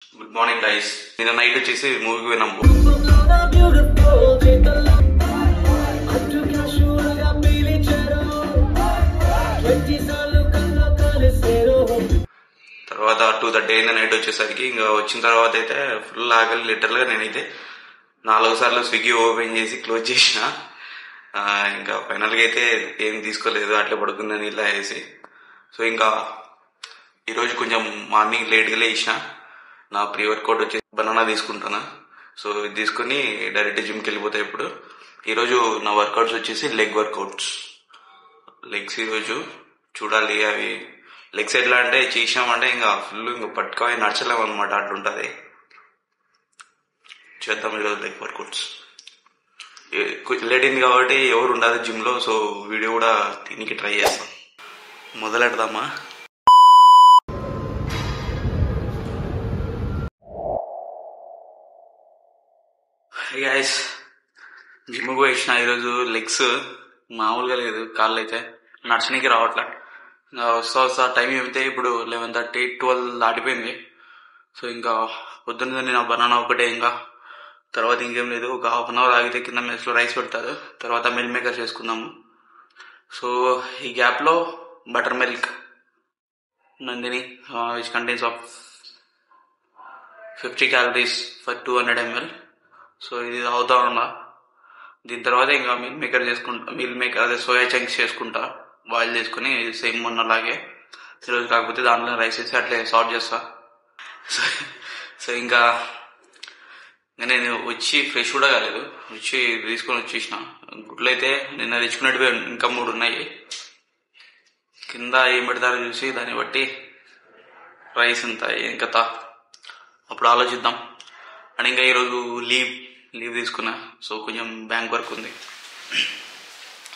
Good morning guys. నిన్న night వచ్చేసి మూవీకి పోయినాము. తర్వాత 2:30 అయింది నైట్ వచ్చేసరికి. ఇంకా వచ్చిన తర్వాత అయితే ఫుల్ ఆకలి. లిటరల్గా నేనైతే 4 సార్లు స్విగ్గీ ఓపెన్ చేసి క్లోజ్ చేసిన. ఇంకా ఫైనల్గా అయితే ఏం తీసుకోలేదు, అట్లా పడుకుందని ఇలా వేసి. సో ఇంకా ఈరోజు కొంచెం మార్నింగ్ లేట్గా లేచిన. నా ప్రీ వర్కౌట్ వచ్చేసి బనానా తీసుకుంటాను. సో ఇది తీసుకుని డైరెక్ట్ జిమ్కి వెళ్ళిపోతాయి. ఇప్పుడు ఈరోజు నా వర్కౌట్స్ వచ్చేసి లెగ్ వర్కౌట్స్. లెగ్స్ ఈరోజు చూడాలి. అవి లెగ్స్ ఎట్లా అంటే చేసామంటే ఇంకా ఫుల్ ఇంకా పట్టుకొని నడచలేము అనమాట, అట్లుంటుంది. చేద్దాం ఈరోజు లెగ్ వర్కౌట్స్. లేట్ అయింది కాబట్టి ఎవరు ఉండదు జిమ్లో. సో వీడియో కూడా దీనికి ట్రై చేస్తాం. మొదలెడదామా? గైస్, జిమ్కి పోయిన ఈరోజు లెగ్స్ మామూలుగా లేదు. కాళ్ళు అయితే నడచడానికి రావట్లే. వస్తా టైం ఏమైతే ఇప్పుడు 11:30, 12 దాటిపోయింది. సో ఇంకా పొద్దున్న నేను బనానా ఒకటే, ఇంకా తర్వాత ఇంకేం లేదు. ఒక హాఫ్ అన్ అవర్ ఆగితే కింద మెస్లో రైస్ పెడతారు. తర్వాత మిల్క్ మేకర్ చేసుకుందాము. సో ఈ గ్యాప్లో butter milk Nandini which contains of 50 calories for 200 ml. So ఇది తాగుతా ఉన్నా. దీని తర్వాత ఇంకా మిల్క్ మేకర్ చేసుకుంటా. మిల్క్ మేకర్ అదే సోయా చంక్స్ చేసుకుంటా, బాయిల్ చేసుకుని. సేమ్ మొన్నలాగే ఈరోజు, కాకపోతే దాంట్లో రైస్ వేసి అట్లే సాల్ట్ చేస్తా. సో ఇంకా నేను వచ్చి ఫ్రెష్ కూడా కాలేదు, వచ్చి తీసుకొని వచ్చేసిన. గుడ్లు అయితే నిన్న తెచ్చుకున్నట్టు ఇంకా 3 ఉన్నాయి. కింద ఏం పెడతారో చూసి దాన్ని బట్టి రైస్ ఎంత ఏం కథ అప్పుడు ఆలోచిద్దాం. అండ్ ఇంకా ఈరోజు లీవ్ తీసుకున్నా. సో కొంచెం బ్యాంక్ వర్క్ ఉంది.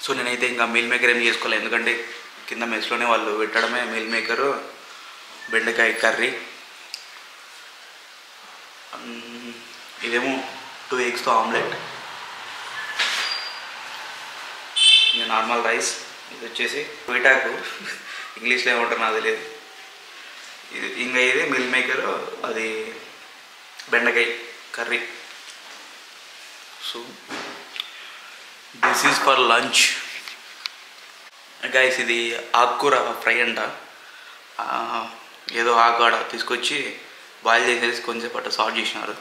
సో నేనైతే ఇంకా మీల్ మేకర్ ఏం చేసుకోలేదు, ఎందుకంటే కింద మెస్లోనే వాళ్ళు పెట్టడమే మీల్ మేకరు, బెండకాయ కర్రీ, ఇదేమో 2 eggsతో ఆమ్లెట్, ఇంకా నార్మల్ రైస్. ఇది వచ్చేసి పొటాటో, ఇంగ్లీష్లో ఏమంటారు నాకు తెలియదు. ఇది ఇంకా ఇది మీల్ మేకరు, అది బెండకాయ curry. So this is for lunch guys. ఇది ఆకుకూర ఫ్రై అంట. ఏదో ఆకుకూర తీసుకొచ్చి బాయిల్ చేసేసి కొంచెం పట్టు సాల్ట్ చేసినారు,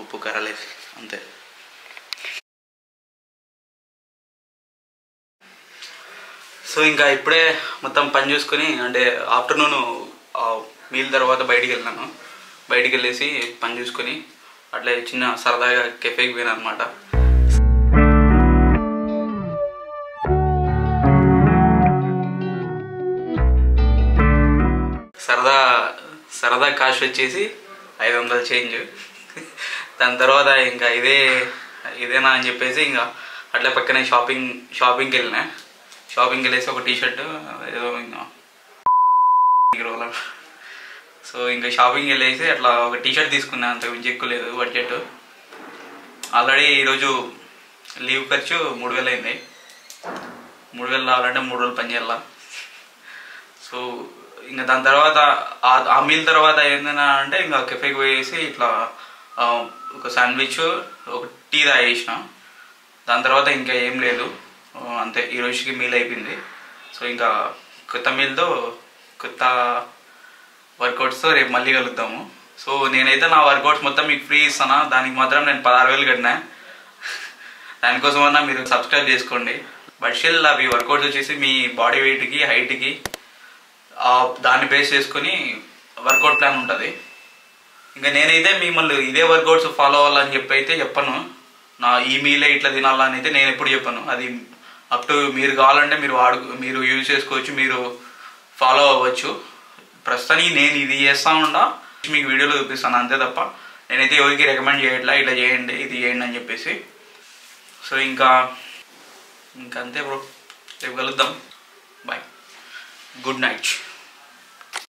ఉప్పు కర్రలేసి, అంతే. సో ఇంకా ఇప్పుడే మొత్తం పని చూసుకొని, అంటే ఆఫ్టర్నూన్ మీల్ తర్వాత బయటికి వెళ్ళాను. బయటికి వెళ్ళేసి పని చూసుకొని అట్లే చిన్న సరదాగా కెఫేకి పోయినా అనమాట. సరదా కాస్ట్ వచ్చేసి 500 చేంజ్. దాని తర్వాత ఇంకా ఇదేనా అని చెప్పేసి ఇంకా అట్లా పక్కనే షాపింగ్కి వెళ్ళినా. షాపింగ్కి వెళ్ళేసి ఒక టీషర్ట్ ఏదో ఇంకా. సో ఇంకా షాపింగ్కి వెళ్ళేసి అట్లా ఒక టీషర్ట్ తీసుకున్నా, అంత మించి ఎక్కువ లేదు బడ్జెట్. ఆల్రెడీ ఈరోజు లీవ్ ఖర్చు 3000 అయింది. 3000 రావాలంటే 3 రోజులు పని చేయాల. సో ఇంకా దాని తర్వాత ఆ మీల్ తర్వాత ఏందన్నా అంటే ఇంకా కెఫేకి పోయేసి ఇట్లా ఒక శాండ్విచ్, ఒక టీ తాగేసిన. దాని తర్వాత ఇంకా ఏం లేదు, అంతే. ఈ రోజుకి మీల్ అయిపోయింది. సో ఇంకా కొత్త మీల్తో కొత్త వర్కౌట్స్తో రేపు మళ్ళీ కలుద్దాము. సో నేనైతే నా వర్కౌట్స్ మొత్తం మీకు ఫ్రీ ఇస్తాను. దానికి మాత్రం నేను 16,000 కట్టినా. దానికోసమన్నా మీరు సబ్స్క్రైబ్ చేసుకోండి. బట్ స్టిల్ అవి వర్కౌట్స్ వచ్చేసి మీ బాడీ వెయిట్కి, హైట్కి దాన్ని బేస్ చేసుకుని వర్కౌట్ ప్లాన్ ఉంటుంది. ఇంకా నేనైతే మిమ్మల్ని ఇదే వర్కౌట్స్ ఫాలో అవ్వాలని చెప్పి అయితే చెప్పను. నా ఈ మీలే ఇట్లా తినాలని అయితే నేను ఎప్పుడు చెప్పను. అది అప్ టు మీరు కావాలంటే మీరు యూజ్ చేసుకోవచ్చు, మీరు ఫాలో అవ్వచ్చు. ప్రస్తుతానికి నేను ఇది చేస్తా ఉండా, మీకు వీడియోలో చూపిస్తాను అంతే తప్ప నేనైతే ఎవరికి రికమెండ్ చేయట్లా ఇట్లా చేయండి, ఇది చేయండి అని చెప్పేసి. సో ఇంకా అంతే బ్రో. రేపు కలుద్దాం. Bye, good night.